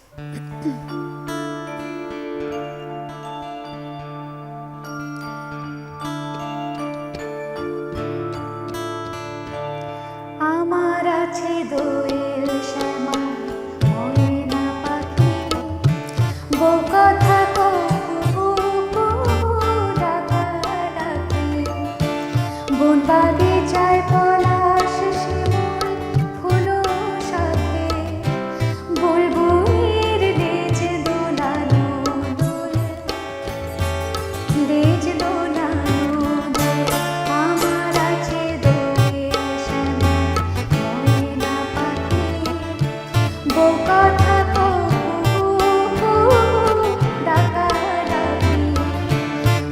আমার আছে দোয়েল শ্যামা ময়না পাখি, বউ কথা ডাকাডাকি, বন বাগিচায় পলাশ শিমুল ফুলো শাখে, বুলবুলির লেজ দোলানো দোল, লেজ দোলানো দোল। আমার আছে দোয়েল শ্যামা ময়না পাখি, বউ কথা ডাকাডাকি,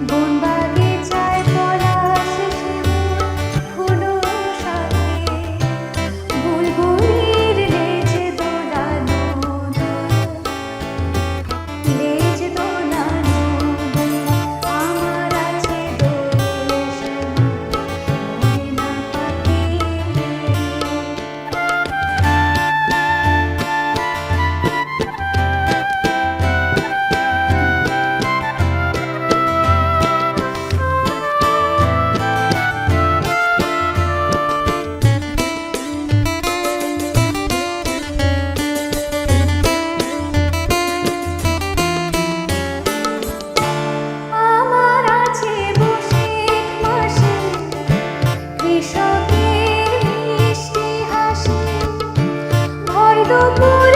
বন বাগিচায় পলাশ শিমুল ফুলো শাখে, বুলবুলির লেজ দোলানো দোল, লেজ দোলানো দোল। আমার আছে দোয়েল শ্যামা ময়না পাখি। আমার আছে বৈশাখ মাসে কৃষকের মিষ্টি হাসি, ভর দুপুর